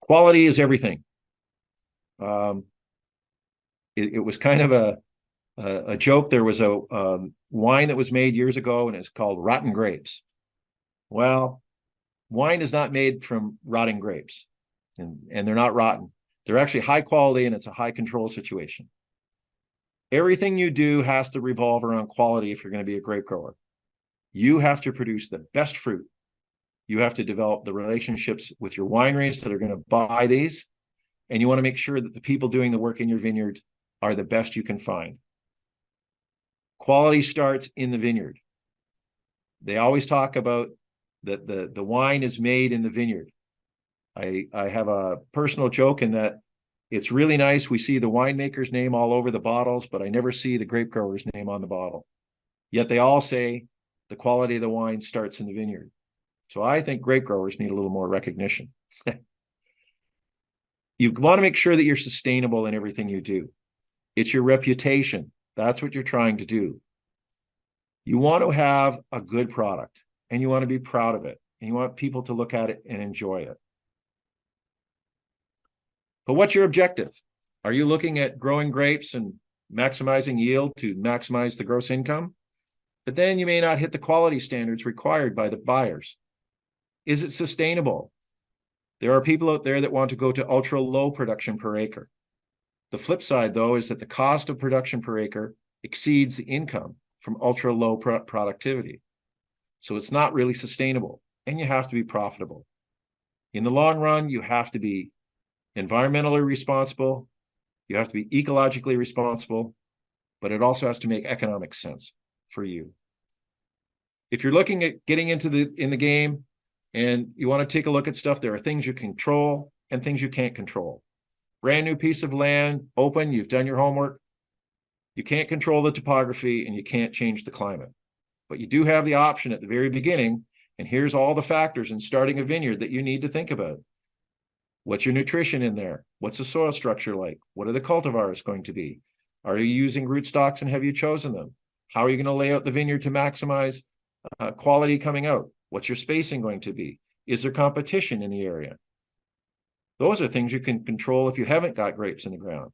Quality is everything. Um, it was kind of a joke. There was a wine that was made years ago, and it's called rotten grapes. Well, wine is not made from rotting grapes, and they're not rotten. They're actually high quality, and it's a high control situation. Everything you do has to revolve around quality if you're going to be a grape grower. You have to produce the best fruit. You have to develop the relationships with your wineries that are going to buy these. And you want to make sure that the people doing the work in your vineyard are the best you can find. Quality starts in the vineyard. They always talk about that the wine is made in the vineyard. I have a personal joke in that it's really nice. We see the winemaker's name all over the bottles, but I never see the grape grower's name on the bottle. Yet they all say the quality of the wine starts in the vineyard. So I think grape growers need a little more recognition. You want to make sure that you're sustainable in everything you do. It's your reputation. That's what you're trying to do. You want to have a good product, and you want to be proud of it, and you want people to look at it and enjoy it. But what's your objective? Are you looking at growing grapes and maximizing yield to maximize the gross income? But then you may not hit the quality standards required by the buyers. Is it sustainable? There are people out there that want to go to ultra low production per acre. The flip side, though, is that the cost of production per acre exceeds the income from ultra low productivity. So it's not really sustainable, and you have to be profitable. In the long run, you have to be environmentally responsible, you have to be ecologically responsible, but it also has to make economic sense for you. If you're looking at getting into the game and you want to take a look at stuff, there are things you control and things you can't control. Brand new piece of land, open, you've done your homework. You can't control the topography and you can't change the climate. But you do have the option at the very beginning, and here's all the factors in starting a vineyard that you need to think about. What's your nutrition in there? What's the soil structure like? What are the cultivars going to be? Are you using rootstocks, and have you chosen them? How are you going to lay out the vineyard to maximize quality coming out? What's your spacing going to be? Is there competition in the area? Those are things you can control if you haven't got grapes in the ground.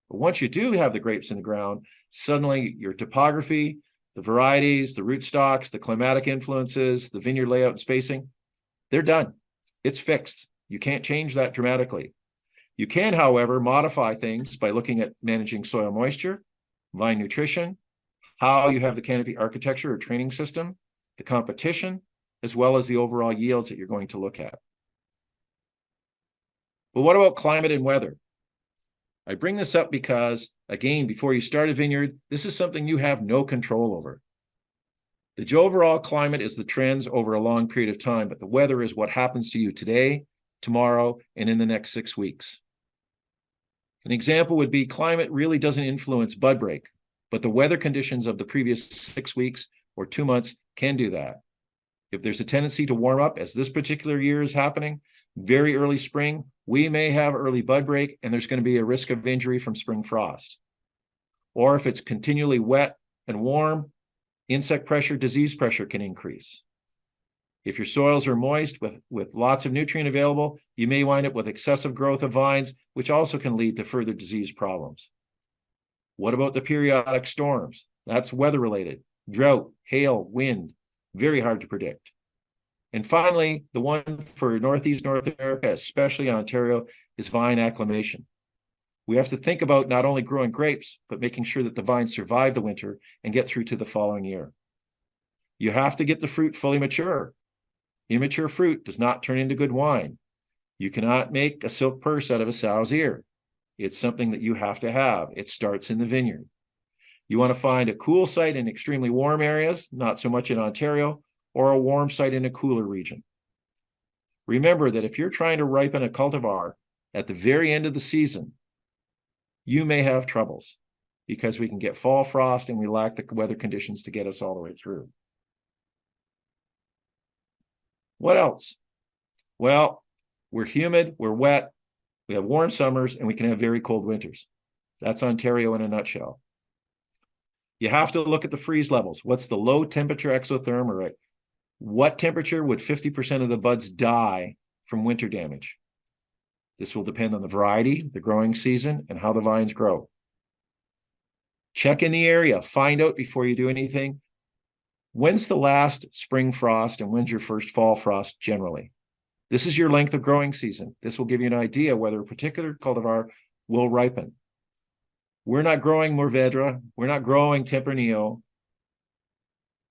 But once you do have the grapes in the ground, suddenly your topography, the varieties, the rootstocks, the climatic influences, the vineyard layout and spacing, they're done. It's fixed. You can't change that dramatically. You can, however, modify things by looking at managing soil moisture, vine nutrition, how you have the canopy architecture or training system, the competition, as well as the overall yields that you're going to look at. But what about climate and weather? I bring this up because, again, before you start a vineyard, this is something you have no control over. The overall climate is the trends over a long period of time, but the weather is what happens to you today, tomorrow, and in the next 6 weeks. An example would be climate really doesn't influence bud break, but the weather conditions of the previous 6 weeks or 2 months can do that. If there's a tendency to warm up, as this particular year is happening, very early spring, we may have early bud break, and there's going to be a risk of injury from spring frost. Or if it's continually wet and warm, insect pressure, disease pressure can increase. If your soils are moist with lots of nutrient available, you may wind up with excessive growth of vines, which also can lead to further disease problems. What about the periodic storms? That's weather related. Drought, hail, wind, very hard to predict. And finally, the one for Northeast North America, especially Ontario, is vine acclimation. We have to think about not only growing grapes, but making sure that the vines survive the winter and get through to the following year. You have to get the fruit fully mature. Immature fruit does not turn into good wine. You cannot make a silk purse out of a sow's ear. It's something that you have to have. It starts in the vineyard. You want to find a cool site in extremely warm areas, not so much in Ontario, or a warm site in a cooler region. Remember that if you're trying to ripen a cultivar at the very end of the season, you may have troubles because we can get fall frost and we lack the weather conditions to get us all the way through. What else? Well, we're humid, we're wet, we have warm summers, and we can have very cold winters. That's Ontario in a nutshell. You have to look at the freeze levels. What's the low temperature exotherm, or what temperature would 50% of the buds die from winter damage? This will depend on the variety, the growing season, and how the vines grow. Check in the area. Find out before you do anything. When's the last spring frost and when's your first fall frost generally? This is your length of growing season. This will give you an idea whether a particular cultivar will ripen. We're not growing Mourvedre. We're not growing Tempranillo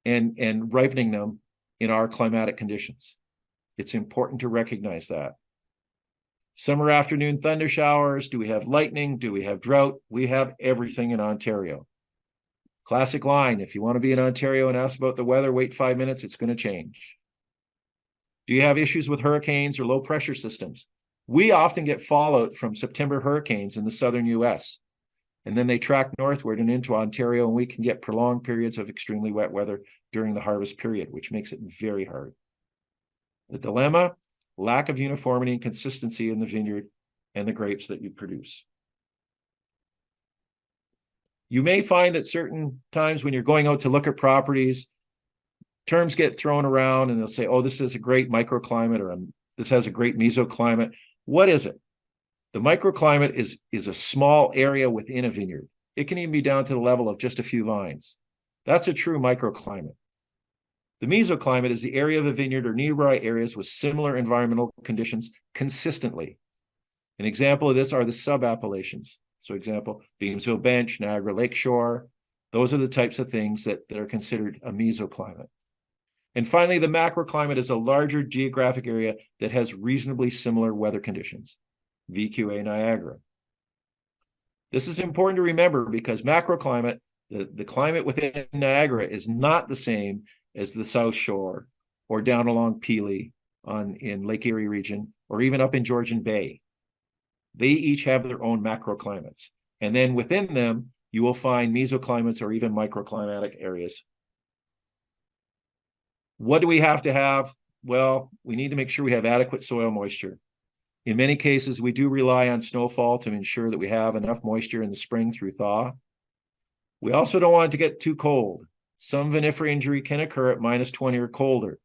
and ripening them in our climatic conditions. It's important to recognize that. Summer afternoon thunder showers. Do we have lightning? Do we have drought? We have everything in Ontario. Classic line, if you want to be in Ontario and ask about the weather, wait 5 minutes, it's going to change. Do you have issues with hurricanes or low pressure systems? We often get fallout from September hurricanes in the southern US, and then they track northward and into Ontario, and we can get prolonged periods of extremely wet weather during the harvest period, which makes it very hard. The dilemma, lack of uniformity and consistency in the vineyard and the grapes that you produce. You may find that certain times when you're going out to look at properties, terms get thrown around and they'll say, oh, this is a great microclimate, or this has a great mesoclimate. What is it? The microclimate is a small area within a vineyard. It can even be down to the level of just a few vines. That's a true microclimate. The mesoclimate is the area of a vineyard or nearby areas with similar environmental conditions consistently. An example of this are the sub-appellations. So example, Beamsville Bench, Niagara Lakeshore. Those are the types of things that are considered a mesoclimate. And finally, the macroclimate is a larger geographic area that has reasonably similar weather conditions. VQA Niagara. This is important to remember because macroclimate, the climate within Niagara, is not the same as the South Shore or down along Pelee in Lake Erie region, or even up in Georgian Bay. They each have their own macroclimates. And then within them, you will find mesoclimates or even microclimatic areas. What do we have to have? Well, we need to make sure we have adequate soil moisture. In many cases, we do rely on snowfall to ensure that we have enough moisture in the spring through thaw. We also don't want it to get too cold. Some vinifera injury can occur at minus 20 or colder.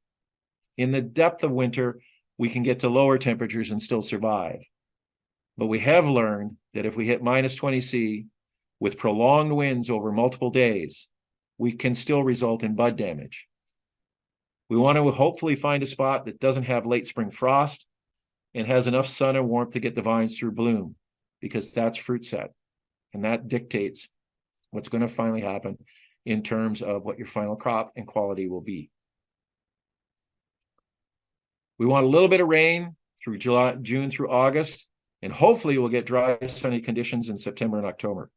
In the depth of winter, we can get to lower temperatures and still survive. But we have learned that if we hit minus 20 C with prolonged winds over multiple days, we can still result in bud damage. We want to hopefully find a spot that doesn't have late spring frost and has enough sun and warmth to get the vines through bloom, because that's fruit set. And that dictates what's going to finally happen in terms of what your final crop and quality will be. We want a little bit of rain through June through August, and hopefully we'll get dry, sunny conditions in September and October.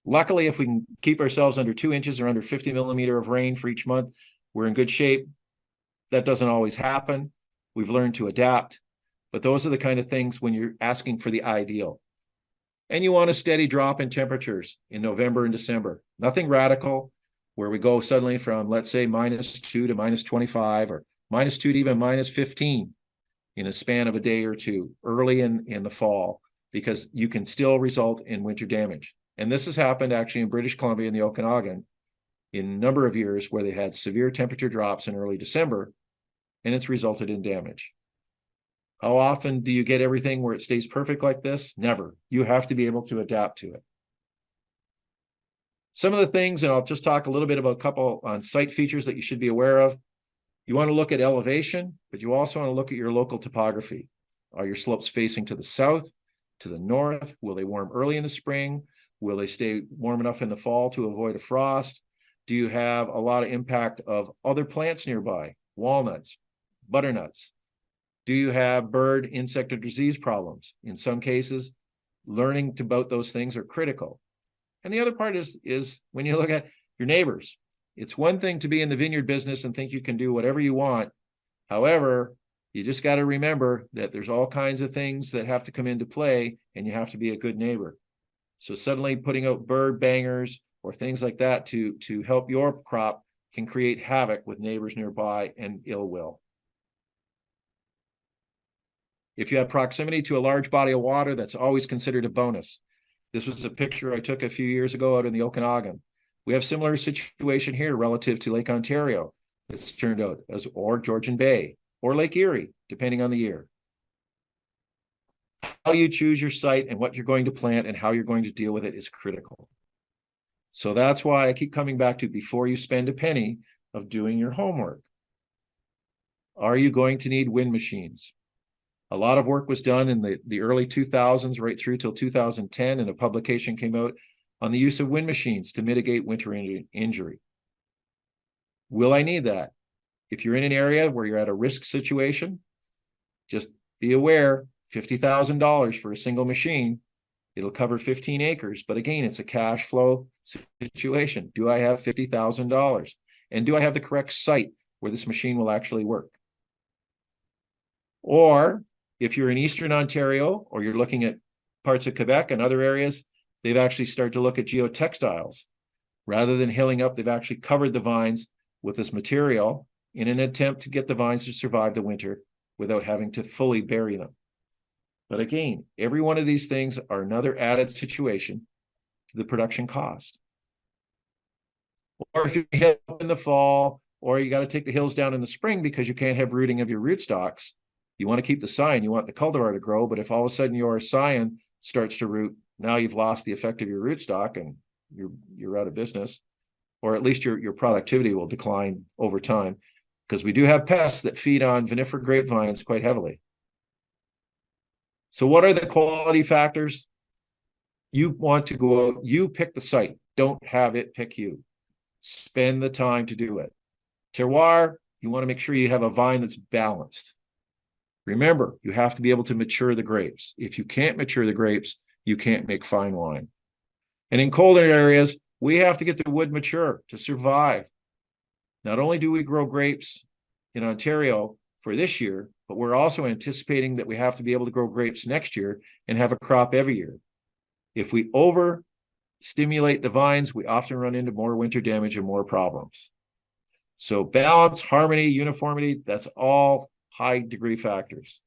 Luckily, if we can keep ourselves under 2 inches or under 50 millimeter of rain for each month, we're in good shape. That doesn't always happen. We've learned to adapt, but those are the kind of things when you're asking for the ideal. And you want a steady drop in temperatures in November and December. Nothing radical where we go suddenly from, let's say, -2 to -25 or -2 to even -15 in a span of a day or two early in the fall, because you can still result in winter damage. And this has happened actually in British Columbia and the Okanagan in a number of years where they had severe temperature drops in early December, and it's resulted in damage. How often do you get everything where it stays perfect like this? Never. You have to be able to adapt to it. Some of the things, and I'll just talk a little bit about a couple on-site features that you should be aware of. You want to look at elevation, but you also want to look at your local topography. Are your slopes facing to the south, to the north? Will they warm early in the spring? Will they stay warm enough in the fall to avoid a frost? Do you have a lot of impact of other plants nearby? Walnuts, butternuts? Do you have bird, insect, or disease problems? In some cases, learning about those things are critical. And the other part is when you look at your neighbors. It's one thing to be in the vineyard business and think you can do whatever you want. However, you just got to remember that there's all kinds of things that have to come into play, and you have to be a good neighbor. So suddenly putting out bird bangers or things like that to help your crop can create havoc with neighbors nearby and ill will. If you have proximity to a large body of water, that's always considered a bonus. This was a picture I took a few years ago out in the Okanagan. We have similar situation here relative to Lake Ontario. It's turned out as, or Georgian Bay, or Lake Erie, depending on the year. How you choose your site and what you're going to plant and how you're going to deal with it is critical. So that's why I keep coming back to, before you spend a penny, of doing your homework. Are you going to need wind machines? A lot of work was done in the early 2000s right through till 2010, and a publication came out on the use of wind machines to mitigate winter injury. Will I need that? If you're in an area where you're at a risk situation, just be aware, $50,000 for a single machine, it'll cover 15 acres. But again, it's a cash flow situation. Do I have $50,000? And do I have the correct site where this machine will actually work? Or if you're in Eastern Ontario, or you're looking at parts of Quebec and other areas, they've actually started to look at geotextiles. Rather than hilling up, they've actually covered the vines with this material in an attempt to get the vines to survive the winter without having to fully bury them. But again, every one of these things are another added situation to the production cost. Or if you hit up in the fall, or you got to take the hills down in the spring because you can't have rooting of your rootstocks. You want to keep the scion, you want the cultivar to grow, but if all of a sudden your scion starts to root, now you've lost the effect of your rootstock and you're out of business, or at least your productivity will decline over time, because we do have pests that feed on vinifera grapevines quite heavily. So what are the quality factors? You want to go out, you pick the site, don't have it pick you. Spend the time to do it. Terroir, you want to make sure you have a vine that's balanced. Remember, you have to be able to mature the grapes. If you can't mature the grapes, you can't make fine wine. And in colder areas, we have to get the wood mature to survive. Not only do we grow grapes in Ontario for this year, but we're also anticipating that we have to be able to grow grapes next year and have a crop every year. If we overstimulate the vines, we often run into more winter damage and more problems. So balance, harmony, uniformity, that's all high degree factors.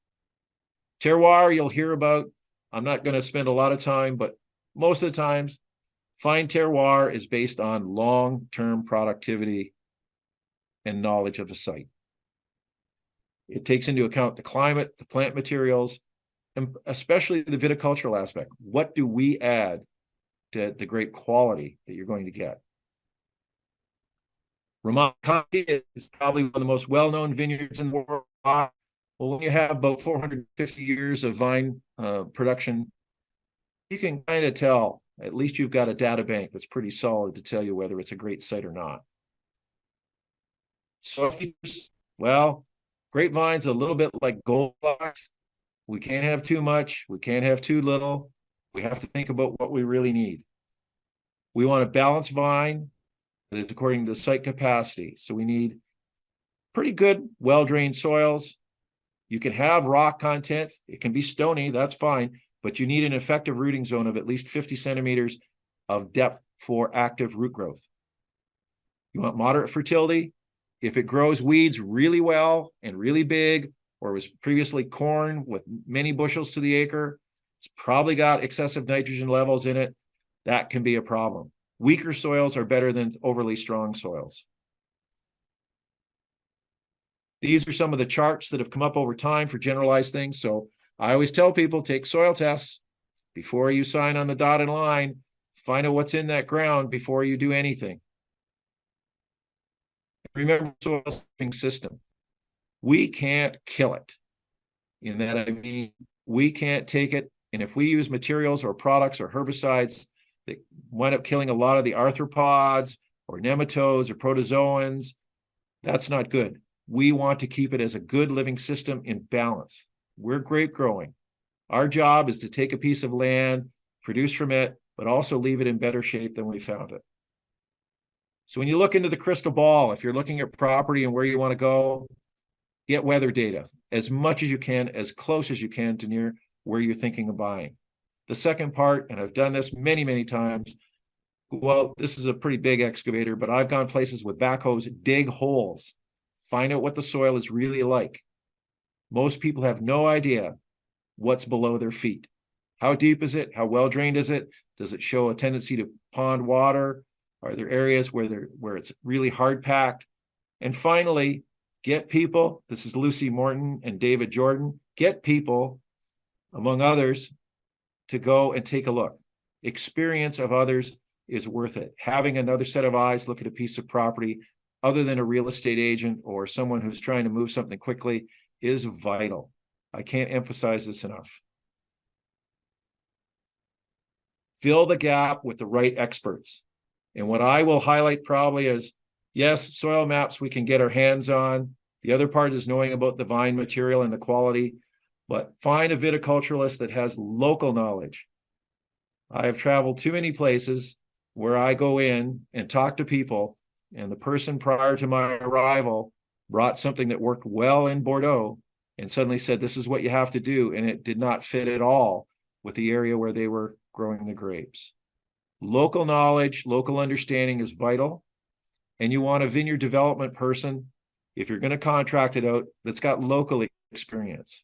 Terroir, you'll hear about. I'm not going to spend a lot of time, but most of the times, fine terroir is based on long-term productivity and knowledge of the site. It takes into account the climate, the plant materials, and especially the viticultural aspect. What do we add to the grape quality that you're going to get? Romanée is probably one of the most well-known vineyards in the world. Well, when you have about 450 years of vine production, you can kind of tell, at least you've got a data bank that's pretty solid to tell you whether it's a great site or not. So, well, grapevine's a little bit like Goldilocks. We can't have too much. We can't have too little. We have to think about what we really need. We want a balanced vine that is according to the site capacity. So we need pretty good, well-drained soils. You can have rock content. It can be stony, that's fine, but you need an effective rooting zone of at least 50 centimeters of depth for active root growth. You want moderate fertility. If it grows weeds really well and really big, or was previously corn with many bushels to the acre, it's probably got excessive nitrogen levels in it. That can be a problem. Weaker soils are better than overly strong soils. These are some of the charts that have come up over time for generalized things. So I always tell people, take soil tests before you sign on the dotted line. Find out what's in that ground before you do anything. Remember, soil system. We can't kill it. In that, I mean, we can't take it. And if we use materials or products or herbicides that wind up killing a lot of the arthropods or nematodes or protozoans, that's not good. We want to keep it as a good living system in balance. We're grape growing. Our job is to take a piece of land, produce from it, but also leave it in better shape than we found it. So when you look into the crystal ball, if you're looking at property and where you want to go, get weather data as much as you can, as close as you can to near where you're thinking of buying. The second part, and I've done this many, many times, well, this is a pretty big excavator, but I've gone places with backhoes, dig holes, find out what the soil is really like. Most people have no idea what's below their feet. How deep is it? How well drained is it? Does it show a tendency to pond water? Are there areas where it's really hard packed? And finally, get people, this is Lucy Morton and David Jordan, get people among others, to go and take a look. Experience of others is worth it. Having another set of eyes look at a piece of property other than a real estate agent or someone who's trying to move something quickly is vital. I can't emphasize this enough. Fill the gap with the right experts. And what I will highlight probably is, yes, soil maps we can get our hands on. The other part is knowing about the vine material and the quality, but find a viticulturalist that has local knowledge. I have traveled too many places where I go in and talk to people, and the person prior to my arrival brought something that worked well in Bordeaux and suddenly said, this is what you have to do. And it did not fit at all with the area where they were growing the grapes. Local knowledge, local understanding is vital. And you want a vineyard development person, if you're going to contract it out, that's got local experience.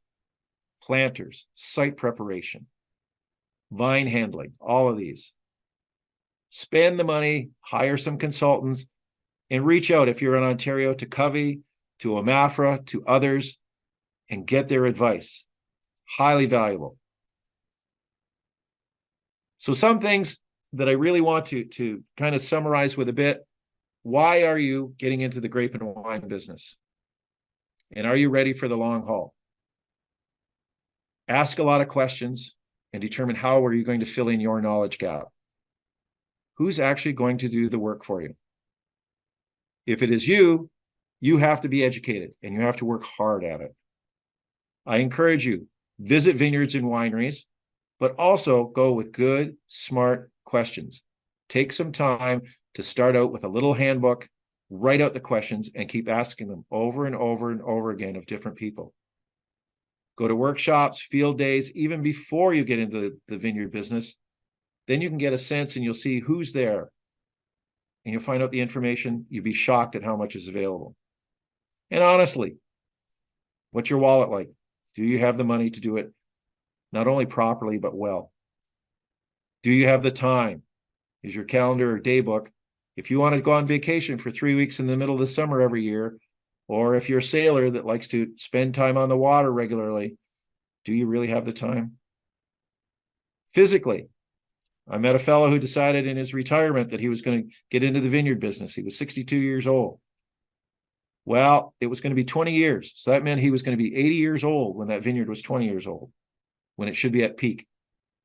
Planters, site preparation, vine handling, all of these. Spend the money, hire some consultants, and reach out if you're in Ontario to Covey, to Amafra, to others, and get their advice. Highly valuable. So some things that I really want to kind of summarize with a bit. Why are you getting into the grape and wine business? And are you ready for the long haul? Ask a lot of questions and determine how are you going to fill in your knowledge gap. Who's actually going to do the work for you? If it is you, you have to be educated and you have to work hard at it. I encourage you, visit vineyards and wineries, but also go with good, smart questions. Take some time to start out with a little handbook, write out the questions, and keep asking them over and over and over again of different people. Go to workshops, field days, even before you get into the vineyard business. Then you can get a sense and you'll see who's there. And you'll find out the information. You'll be shocked at how much is available. And honestly, what's your wallet like? Do you have the money to do it not only properly, but well? Do you have the time? Is your calendar or day book? If you want to go on vacation for 3 weeks in the middle of the summer every year, or if you're a sailor that likes to spend time on the water regularly, do you really have the time? Physically, I met a fellow who decided in his retirement that he was going to get into the vineyard business. He was 62 years old. Well, it was going to be 20 years. So that meant he was going to be 80 years old when that vineyard was 20 years old, when it should be at peak.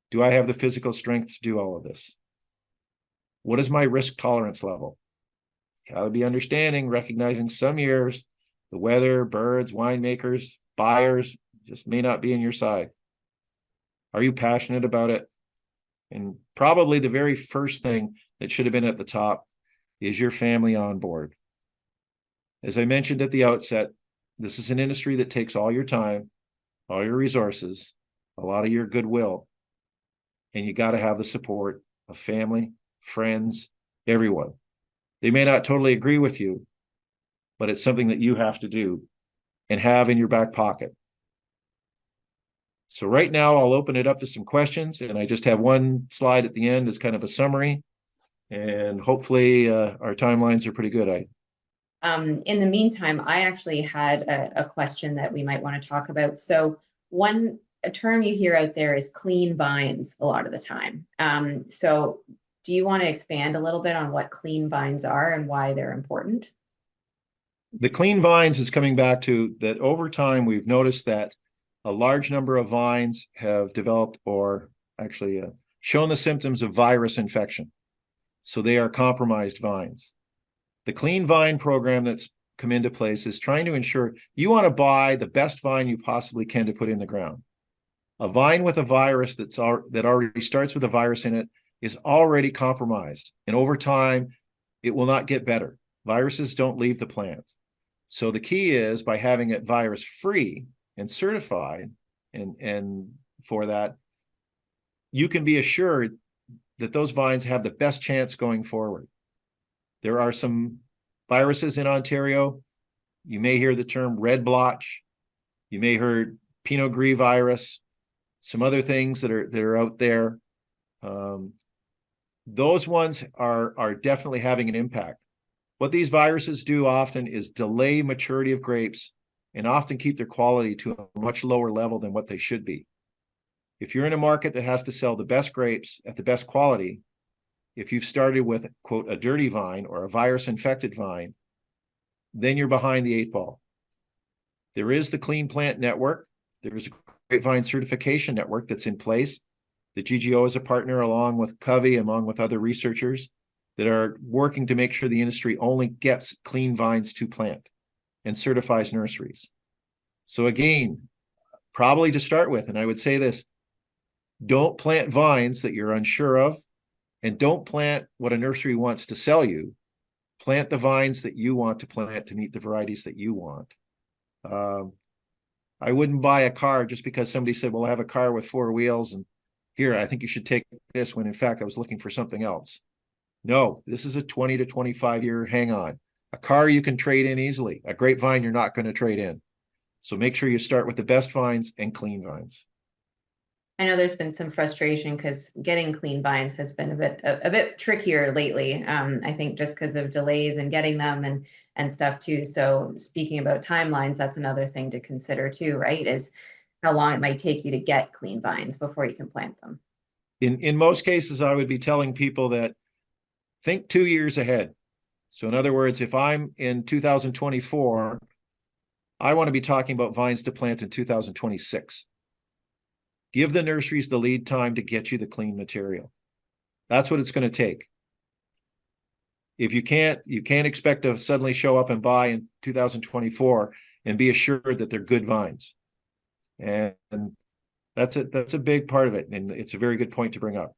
Do I have the physical strength to do all of this? What is my risk tolerance level? Got to be understanding, recognizing some years, the weather, birds, winemakers, buyers just may not be in your side. Are you passionate about it? And probably the very first thing that should have been at the top is your family on board. As I mentioned at the outset, this is an industry that takes all your time, all your resources, a lot of your goodwill, and you got to have the support of family, friends, everyone. They may not totally agree with you, but it's something that you have to do and have in your back pocket. So right now I'll open it up to some questions, and I just have one slide at the end as kind of a summary, and hopefully our timelines are pretty good. In the meantime, I actually had a question that we might want to talk about. So a term you hear out there is clean vines a lot of the time. So do you want to expand a little bit on what clean vines are and why they're important? The clean vines is coming back to that over time, we've noticed that a large number of vines have developed or actually shown the symptoms of virus infection. So they are compromised vines. The Clean Vine program that's come into place is trying to ensure you want to buy the best vine you possibly can to put in the ground. A vine with a virus that already starts with a virus in it is already compromised. And over time, it will not get better. Viruses don't leave the plant. So the key is by having it virus-free and certified, and for that, you can be assured that those vines have the best chance going forward. There are some viruses in Ontario. You may hear the term red blotch. You may hear Pinot Gris virus, some other things that are out there. Those ones are definitely having an impact. What these viruses do often is delay maturity of grapes and often keep their quality to a much lower level than what they should be. If you're in a market that has to sell the best grapes at the best quality, if you've started with, quote, a dirty vine or a virus-infected vine, then you're behind the 8 ball. There is the Clean Plant Network. There is a grapevine certification network that's in place. The GGO is a partner along with Covey, along with other researchers that are working to make sure the industry only gets clean vines to plant and certifies nurseries. So again, probably to start with, and I would say this, don't plant vines that you're unsure of, and don't plant what a nursery wants to sell you. Plant the vines that you want to plant to meet the varieties that you want. I wouldn't buy a car just because somebody said, well, I have a car with 4 wheels and here, I think you should take this, when in fact I was looking for something else. No, this is a 20 to 25 year hang on. A car you can trade in easily. A grapevine you're not going to trade in. So make sure you start with the best vines and clean vines. I know there's been some frustration because getting clean vines has been a bit trickier lately. I think just because of delays in getting them and stuff too. So speaking about timelines, that's another thing to consider too, right? Is how long it might take you to get clean vines before you can plant them. In most cases, I would be telling people that think 2 years ahead. So in other words, if I'm in 2024, I want to be talking about vines to plant in 2026. Give the nurseries the lead time to get you the clean material. That's what it's going to take. If you can't expect to suddenly show up and buy in 2024 and be assured that they're good vines. And that's a big part of it. And it's a very good point to bring up.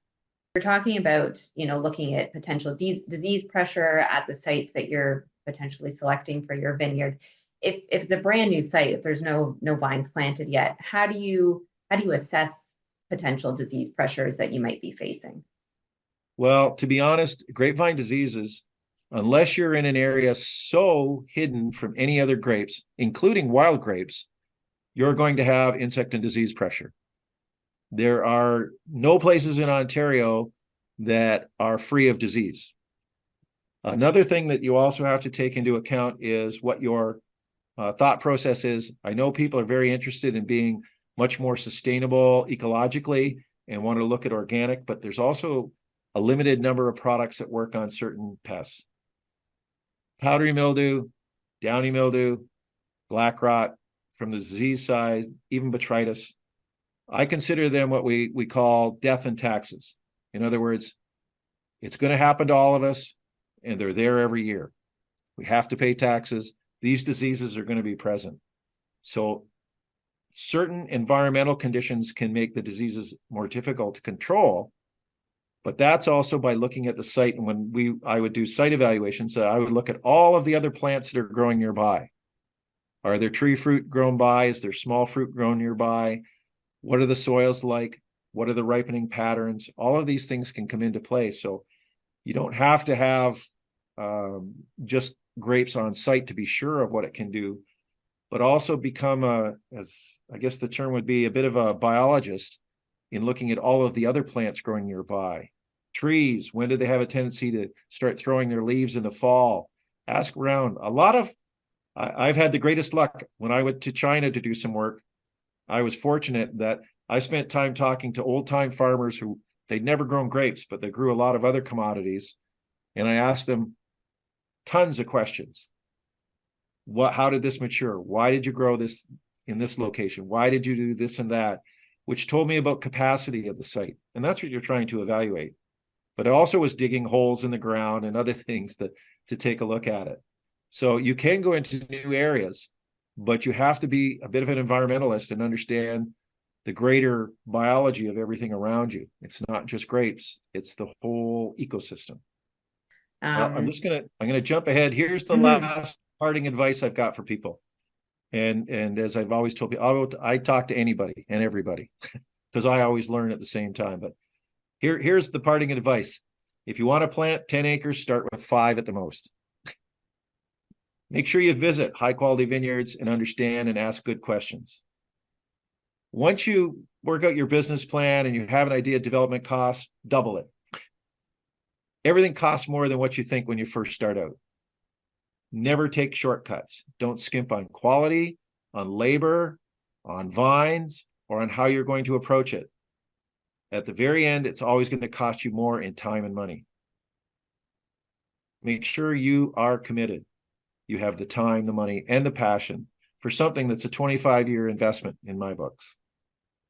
We're talking about, looking at potential disease pressure at the sites that you're potentially selecting for your vineyard. If it's a brand new site, if there's no vines planted yet, how do you assess potential disease pressures that you might be facing? Well, to be honest, grapevine diseases, unless you're in an area so hidden from any other grapes, including wild grapes, you're going to have insect and disease pressure. There are no places in Ontario that are free of disease. Another thing that you also have to take into account is what your thought process is. I know people are very interested in being much more sustainable ecologically and want to look at organic, but there's also a limited number of products that work on certain pests. Powdery mildew, downy mildew, black rot, from the disease side, even botrytis. I consider them what we call death and taxes. In other words, it's going to happen to all of us, and they're there every year. We have to pay taxes. These diseases are going to be present. So certain environmental conditions can make the diseases more difficult to control, but that's also by looking at the site. And when I would do site evaluations, I would look at all of the other plants that are growing nearby. Are there tree fruit grown by? Is there small fruit grown nearby? What are the soils like? What are the ripening patterns? All of these things can come into play. So you don't have to have just grapes on site to be sure of what it can do, but also become as I guess the term would be, a bit of a biologist in looking at all of the other plants growing nearby. Trees, when do they have a tendency to start throwing their leaves in the fall? Ask around. I've had the greatest luck when I went to China to do some work. I was fortunate that I spent time talking to old-time farmers who they'd never grown grapes, but they grew a lot of other commodities. And I asked them tons of questions. How did this mature? Why did you grow this in this location? Why did you do this and that? Which told me about capacity of the site. And that's what you're trying to evaluate. But I also was digging holes in the ground and other things to take a look at it. So you can go into new areas, but you have to be a bit of an environmentalist and understand the greater biology of everything around you. It's not just grapes, it's the whole ecosystem. Well, I'm gonna jump ahead. Here's the last parting advice I've got for people. And as I've always told people, I talk to anybody and everybody because I always learn at the same time. But here's the parting advice. If you want to plant 10 acres, start with 5 at the most. Make sure you visit high quality vineyards and understand and ask good questions. Once you work out your business plan and you have an idea of development costs, double it. Everything costs more than what you think when you first start out. Never take shortcuts. Don't skimp on quality, on labor, on vines, or on how you're going to approach it. At the very end, it's always going to cost you more in time and money. Make sure you are committed. You have the time, the money, and the passion for something that's a 25-year investment in my books.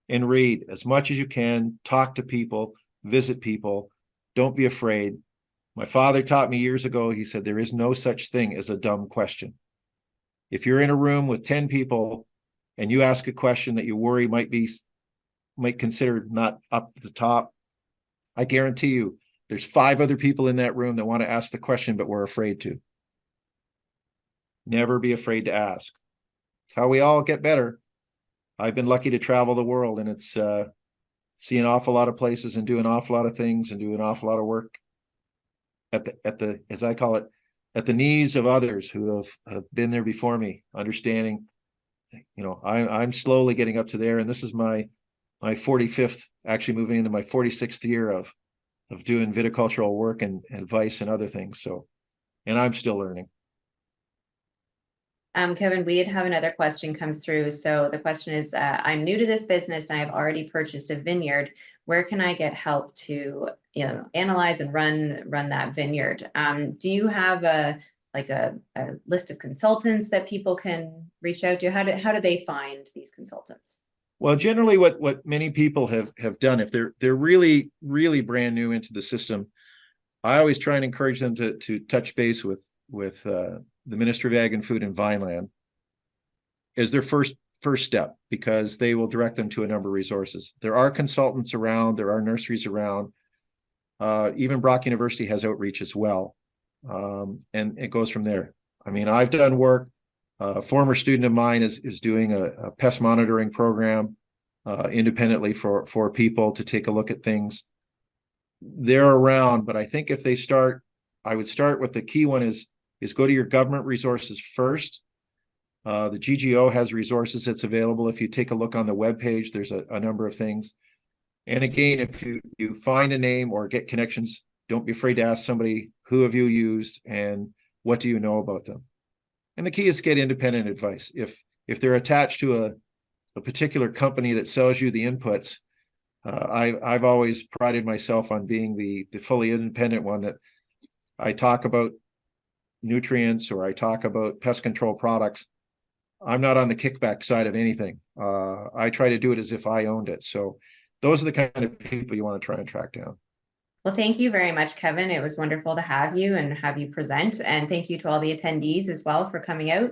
And read as much as you can, talk to people, visit people. Don't be afraid. My father taught me years ago, he said, there is no such thing as a dumb question. If you're in a room with 10 people and you ask a question that you worry might consider not up at the top, I guarantee you there's 5 other people in that room that want to ask the question, but we're afraid to. Never be afraid to ask. It's how we all get better. I've been lucky to travel the world, and it's see an awful lot of places and do an awful lot of things and do an awful lot of work at the as I call it, at the knees of others who have been there before me, understanding, I'm slowly getting up to there, and this is my 45th, actually moving into my 46th year of doing viticultural work and advice and other things. So, and I'm still learning. Kevin, we did have another question come through. So the question is, I'm new to this business and I have already purchased a vineyard. Where can I get help to, analyze and run that vineyard? Do you have a list of consultants that people can reach out to? How do they find these consultants? Well, generally what many people have done, if they're really, really brand new into the system, I always try and encourage them to touch base with the Ministry of Ag and Food and Vineland is their first step, because they will direct them to a number of resources. There are consultants around, there are nurseries around. Even Brock University has outreach as well. And it goes from there. I mean, I've done work. A former student of mine is doing a pest monitoring program independently for people to take a look at things. They're around, but I think if they start, I would start with the key one is go to your government resources first. The GGO has resources that's available. If you take a look on the webpage, there's a number of things. And again, if you find a name or get connections, don't be afraid to ask somebody, who have you used and what do you know about them? And the key is to get independent advice. If they're attached to a particular company that sells you the inputs, I've always prided myself on being the fully independent one, that I talk about nutrients or I talk about pest control products. I'm not on the kickback side of anything. I try to do it as if I owned it. So those are the kind of people you want to try and track down. Well, thank you very much, Kevin. It was wonderful to have you and have you present. And thank you to all the attendees as well for coming out.